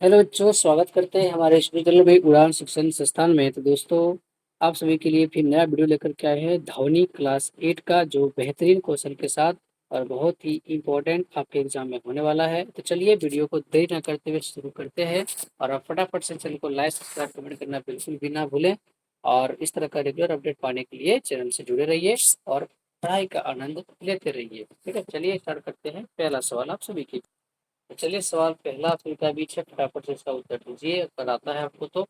Hello बच्चों, स्वागत करते हैं हमारे विश्वविद्यालय में उड़ान शिक्षण संस्थान में। तो दोस्तों, आप सभी के लिए फिर नया वीडियो लेकर के आए हैं ध्वनि क्लास 8 का, जो बेहतरीन क्वेश्चन के साथ और बहुत ही इम्पोर्टेंट आपके एग्जाम में होने वाला है। तो चलिए वीडियो को देरी न करते हुए शुरू करते हैं। और आप फटाफट से चैनल को लाइक सब्सक्राइब कमेंट करना बिल्कुल भी ना भूलें। और इस तरह का रेगुलर अपडेट पाने के लिए चैनल से जुड़े रहिए और पढ़ाई का आनंद लेते रहिए। ठीक है, चलिए स्टार्ट करते हैं। पहला सवाल आप सभी के। तो चलिए, सवाल पहला फिर का बीच है, फटाफट से इसका उत्तर दीजिए अगर आता है आपको तो।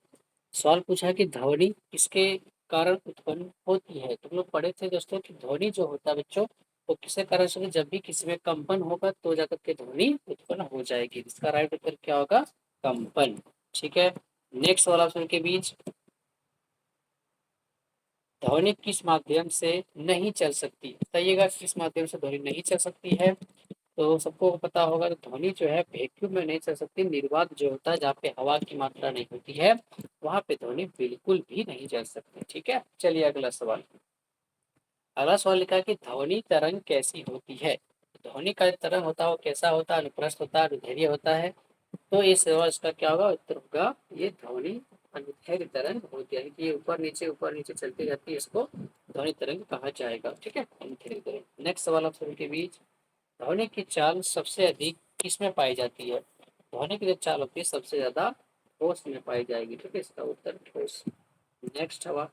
सवाल पूछा है कि ध्वनि किसके कारण उत्पन्न होती है। तुम लोग पढ़े थे दोस्तों कि ध्वनि जो होता है बच्चों, वो किसके कारण से, जब भी किसी में कंपन होगा तो जाकर के ध्वनि उत्पन्न हो जाएगी। इसका राइट उत्तर क्या होगा? कंपन। ठीक है, नेक्स्ट सवाल आप सभी के बीच। ध्वनि किस माध्यम से नहीं चल सकती, बताइएगा किस माध्यम से ध्वनि नहीं चल सकती है। तो सबको पता होगा, तो ध्वनि जो है वैक्यूम में नहीं चल सकती। निर्वात जो होता है, जहाँ पे हवा की मात्रा नहीं होती है, वहां पे ध्वनि बिल्कुल भी नहीं चल सकती। ठीक है, चलिए अगला सवाल। अगला सवाल लिखा है कि ध्वनि तरंग कैसी होती है। ध्वनि का तरंग होता है वो कैसा होता है? अनुप्रस्थ होता है, अनुदैर्ध्य होता है। तो ये सवाल इसका क्या होगा? उत्तर होगा ये ध्वनि अनुदैर्ध्य तरंग होती है, कि ये ऊपर नीचे चलती रहती है, इसको ध्वनि तरंग कहा जाएगा। ठीक है, अनुदैर्ध्य तरंग। नेक्स्ट सवाल आप सभी के बीच। ध्वनि की चाल सबसे अधिक किसमें पाई जाती है? ध्वनि की जो चाल होती है सबसे ज्यादा ठोस में पाई जाएगी। ठीक है, इसका उत्तर ठोस। नेक्स्ट हवा।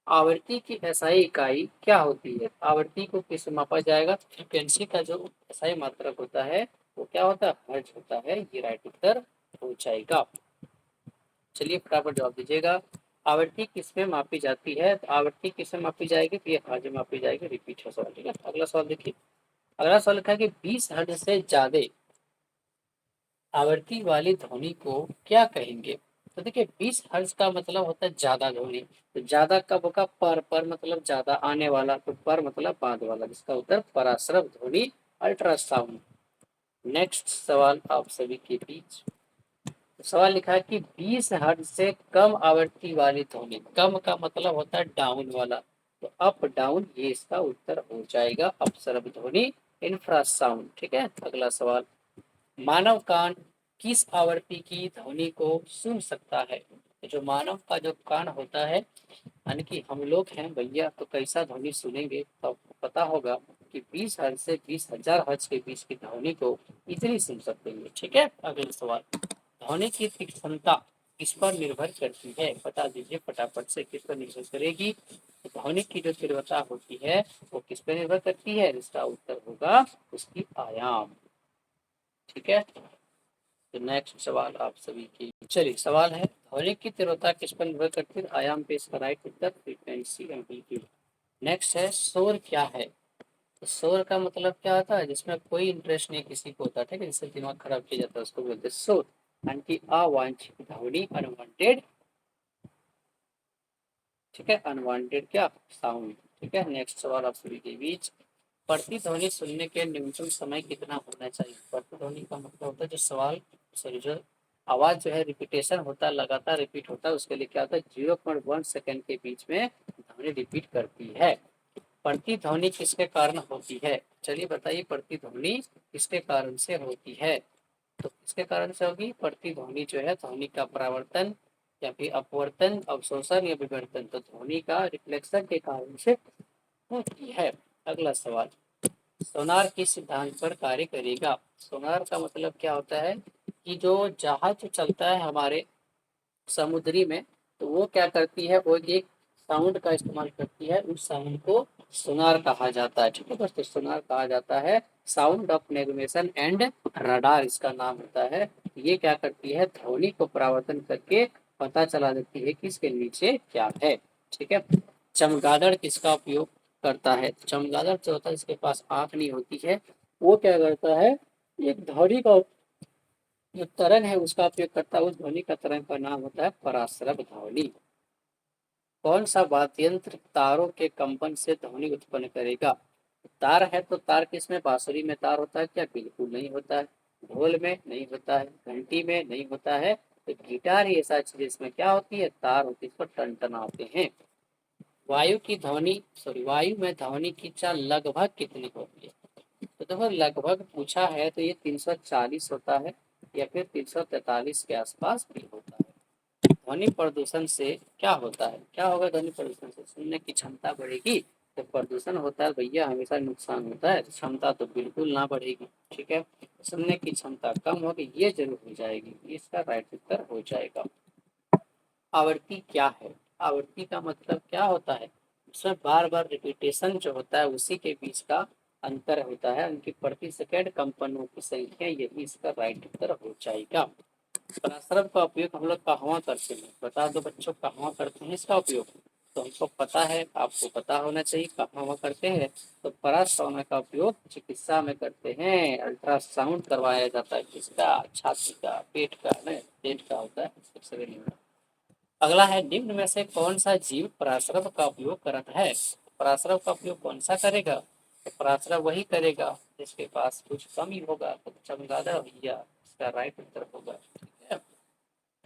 आवृत्ति की एसआई इकाई क्या होती है? आवृत्ति को किस मापा जाएगा? फ्रीक्वेंसी का जो एसआई मात्रक होता है वो क्या होता है? हर्ट्ज होता है। ये राइट उत्तर हो जाएगा। चलिए फटाफट जवाब दीजिएगा। आवृत्ति किसमें मापी जाती है? तो आवृत्ति किसमें मापी जाएगी? तो ये हर्ट्ज में मापी जाएगी। रिपीट हो सवाल। ठीक है, अगला सवाल देखिए। अगला सवाल लिखा है कि 20 हर्ट्ज से ज्यादा आवृत्ति वाली ध्वनि को क्या कहेंगे? तो देखिए, 20 हर्ट्ज का मतलब होता है ज्यादा ध्वनि। तो ज्यादा कब होगा? पर मतलब ज्यादा आने वाला, तो पर मतलब बाद वाला, जिसका उत्तर पराश्रव ध्वनि, अल्ट्रासाउंड। नेक्स्ट सवाल आप सभी के बीच। सवाल लिखा है कि 20 हर्ट्ज से कम आवृत्ति वाली ध्वनि, कम का मतलब होता है डाउन वाला, तो अप डाउन, ये इसका उत्तर हो जाएगा अपसर्व ध्वनि, इंफ्रासाउंड। ठीक है, अगला सवाल। मानव कान किस आवृत्ति की ध्वनि को सुन सकता है? तो जो मानव का जो कान होता है, यानी कि हम लोग हैं भैया, तो कैसा ध्वनि सुनेंगे? तो आपको पता होगा कि 20 हर्ट्ज से 20,000 हर्ट्ज के बीच की ध्वनि को इतनी सुन सकते हैं। ठीक है, अगला सवाल। ध्वनि की तीक्ष्णता किस पर निर्भर करती है? बता दीजिए फटाफट से, किस पर निर्भर करेगी? तो ध्वनि की जो तीव्रता होती है वो किस पर निर्भर करती है? इसका उत्तर होगा उसकी आयाम। ठीक है, तो नेक्स्ट सवाल आप सभी की। चलिए, सवाल है ध्वनि की तीव्रता किस पर निर्भर करती है? आयाम पे इसका राइट उत्तर फ्रीक्वेंसी, एम्पलीट्यूड। नेक्स्ट है शोर क्या है? तो शोर का मतलब क्या होता है? जिसमें कोई इंटरेस्ट नहीं किसी को होता, ठीक है, जिससे दिमाग खराब किया जाता है, उसको बोलते हैं शोर। यानी कि अवांछित ध्वनि, अनवांटेड। ठीक है, अनवांटेड क्या? साउंड। ठीक है, नेक्स्ट सवाल आप सभी के बीच। प्रतिध्वनि सुनने के न्यूनतम समय कितना होना चाहिए? प्रतिध्वनि का मतलब होता है जो सवाल, सॉरी, जो आवाज जो है रिपीटेशन होता है, लगातार रिपीट होता है, उसके लिए क्या होता है? 0.1 सेकेंड के बीच में ध्वनि रिपीट करती है। प्रतिध्वनि किसके कारण होती है? चलिए बताइए, प्रतिध्वनि किसके कारण से होती है? तो किसके कारण से होगी प्रतिध्वनि? जो है ध्वनि का परावर्तन या फिर अपवर्तन, अवशोषण या विवर्तन, तो ध्वनि का रिफ्लेक्शन के कारण से होती है। अगला सवाल। सोनार किस सिद्धांत पर कार्य करेगा? सोनार का मतलब क्या होता है? कि जो जहाज चलता है हमारे समुद्री में, तो वो क्या करती है? वो एक साउंड का इस्तेमाल करती है, उस साउंड को सोनार कहा जाता है। ठीक है दोस्तों, सोनार कहा जाता है। Sound of navigation and radar इसका नाम होता है। ये क्या करती है? ध्वनि को परावर्तन करके पता चला देती है कि इसके नीचे क्या है। ठीक है, चमगादड़ किसका उपयोग करता है? चमगादड़ जो होता है, इसके पास आंख नहीं होती है, वो क्या करता है? एक ध्वनि का जो तरंग है उसका उपयोग करता है। उस ध्वनि का तरंग का नाम होता है पराश्रव ध्वनि। कौन सा वाद्य यंत्र तारों के कंपन से ध्वनि उत्पन्न करेगा? तार है तो तार किसमें? बांसुरी में तार होता है क्या? बिल्कुल नहीं होता है। ढोल में नहीं होता है, घंटी में नहीं होता है। तो गिटार ही ऐसा चीज इसमें क्या होती है? तार होती है, इस पर टनटनाते हैं। वायु की ध्वनि, सॉरी, वायु में ध्वनि की चाल लगभग कितनी होती है? तो देखो, लगभग पूछा है तो ये 340 होता है। या फिर 343 के आसपास भी होता है। ध्वनि प्रदूषण से क्या होता है, क्या होगा ध्वनि प्रदूषण से? सुनने की क्षमता बढ़ेगी। तो प्रदूषण होता है भैया हमेशा नुकसान होता है, क्षमता तो बिल्कुल ना बढ़ेगी। ठीक है, सुनने की क्षमता कम होगी, ये जरूर हो जाएगी, इसका राइट उत्तर हो जाएगा। आवृत्ति क्या है? आवृत्ति का मतलब क्या होता है? उसमें बार बार रिपीटेशन जो होता है उसी के बीच का अंतर होता है, उनकी प्रति सेकंड कंपनों की संख्या, यही इसका राइट उत्तर हो जाएगा। पराश्रम का उपयोग हम लोग कहाँ करते हैं, बता दो बच्चों, कहाँ करते हैं इसका उपयोग? तो हमको पता है, आपको पता होना चाहिए कहाँ करते हैं। तो पराश्रम का उपयोग चिकित्सा में करते हैं, अल्ट्रासाउंड करवाया जाता है, किसका? छाती का, पेट का, नहीं पेट का होता है एक्सरे नहीं होता। अगला है, निम्न में से कौन सा जीव पराश्रम का उपयोग करता है? पराश्रम का उपयोग कौन सा करेगा? तो पराश्रम वही करेगा जिसके पास कुछ कमी होगा। तो चमगादड़ भैया इसका राइट उत्तर होगा। ठीक है,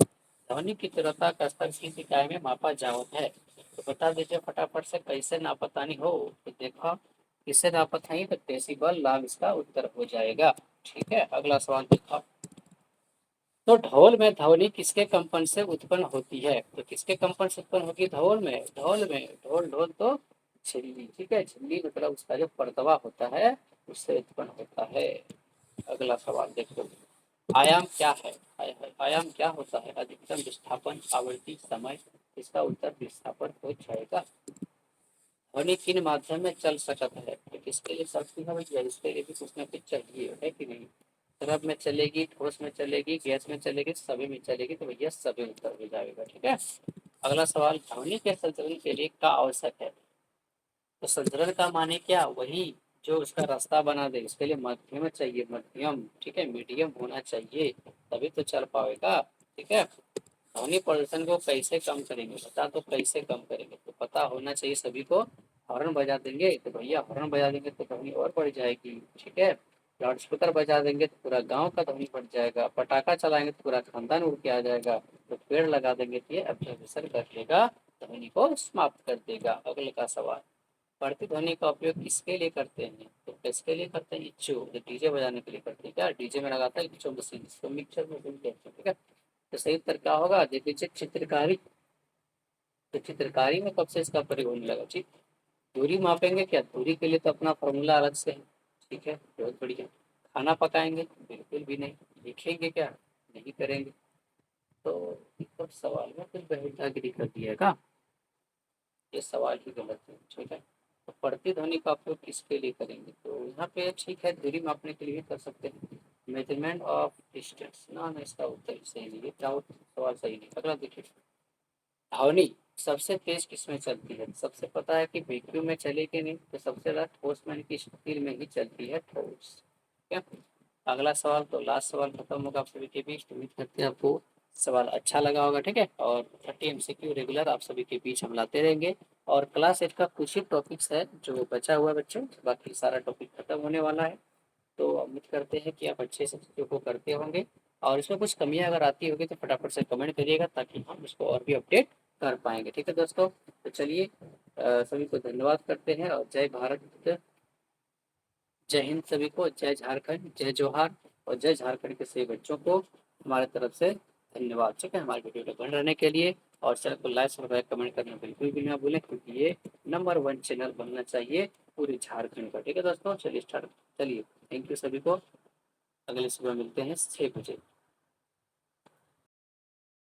ध्वनि की तीव्रता का स्तर किस इकाई में मापा जाता है? तो बता दीजिए फटाफट से, कैसे नापतानी हो? तो देखो किससे नापतानी, तो डेसिबल नाम इसका उत्तर हो जाएगा। ठीक है, अगला सवाल देखो। तो ढोल में ध्वनि किसके कंपन से उत्पन्न होती है? तो किसके कंपन से उत्पन्न होगी ढोल में? ढोल ढोल तो झिल्ली। ठीक है, झिल्ली मतलब उसका जो परतवा होता है उससे उत्पन्न होता है। अगला सवाल देखो, आयाम क्या है? आयाम क्या होता है? अधिकतम विस्थापन, आवृत्ति, समय। इसका उत्तर विस्थापन हो जाएगा। ध्वनि किन माध्यम में चल सकता है? तो किसके लिए चलती है भैया? इसके लिए भी कुछ ना कुछ चाहिए, है कि नहीं? द्रव में चलेगी, ठोस में चलेगी, गैस में चलेगी, सभी में चलेगी, तो भैया सभी उत्तर हो जाएगा। ठीक है, अगला सवाल, ध्वनि के संचरण के लिए क्या आवश्यक है? तो संचरण का माने क्या? वही जो उसका रास्ता बना दे, इसके लिए मध्यम चाहिए, मध्यम। ठीक है, मीडियम होना चाहिए, तभी तो चल पाएगा। ठीक है, ध्वनि प्रदूषण को कैसे कम करेंगे, बता तो कैसे कम करेंगे? तो पता होना चाहिए सभी को। हॉर्न बजा देंगे तो भैया, हॉर्न बजा देंगे तो ध्वनि और बढ़ जाएगी। ठीक है, लाउड स्पीकर बजा देंगे तो पूरा गांव का ध्वनि बढ़ जाएगा। पटाखा चलाएंगे तो पूरा खानदान उड़ के आ जाएगा। तो पेड़ लगा देंगे तो ये अब्जॉर्प्शन कर लेगा, ध्वनि को समाप्त कर देगा। अगले का सवाल, प्रतिध्वनि का उपयोग किसके लिए करते हैं? तो किसके लिए करते हैं? जो डीजे बजाने के लिए करते हैं। क्या डीजे में लगाता है जो मशीन, इसको मिक्सर मशीन कहते हैं। ठीक है, तो सही उत्तर क्या होगा? देखिए चित्रकारी। तो चित्रकारी में कब से इसका प्रयोग होने लगा? ठीक, दूरी मापेंगे क्या? दूरी के लिए तो अपना फॉर्मूला अलग से है। ठीक है, बहुत बढ़िया। खाना पकाएंगे? बिल्कुल भी नहीं। लिखेंगे क्या? नहीं करेंगे। तो इस सवाल में कुछ बहिर्जागिरी कर दिया का, ये सवाल ही गलत है। ठीक है, तो प्रतिध्वनि का उपयोग किसके लिए करेंगे? तो यहाँ पे ठीक है, दूरी मापने के लिए कर सकते हैं। मेजरमेंट ऑफ डिस्टेंस, ना ना इसका उत्तर सही नहीं है, क्या सवाल सही नहीं। अगला देखिए, ध्वनि सबसे तेज किसमें चलती है? सबसे पता है कि वैक्यूम में चलेगी नहीं, तो सबसे ज्यादा ठोस में की स्टील में ही चलती है, ठोस। ठीक है, अगला सवाल, तो लास्ट सवाल खत्म होगा आप सभी के बीच। उम्मीद करते हैं आपको सवाल अच्छा लगा होगा। ठीक है, और 30 MCQ रेगुलर आप सभी के बीच हम लाते रहेंगे। और क्लास 8 का कुछ ही टॉपिक्स है जो बचा हुआ है बच्चों, बाकी सारा टॉपिक खत्म होने वाला है। तो उम्मीद करते हैं कि आप अच्छे से चीज़ों को करते होंगे। और इसमें कुछ कमियां अगर आती होगी तो फटाफट से कमेंट करिएगा, ताकि हम इसको और भी अपडेट कर पाएंगे। ठीक है दोस्तों, तो चलिए सभी को धन्यवाद करते हैं, और जय भारत, जय हिंद सभी को, जय झारखंड, जय जोहार। और जय झारखंड के सभी बच्चों को हमारे तरफ से धन्यवाद। ठीक है, हमारे वीडियो को बन रहने के लिए। और चैनल को लाइक सब्सक्राइब कमेंट करना बिल्कुल भी ना भूलें, क्योंकि ये नंबर 1 चैनल बनना चाहिए पूरे झारखंड का। ठीक है दोस्तों, चलिए स्टार्ट। चलिए, थैंक यू सभी को। अगले सुबह मिलते हैं 6 बजे।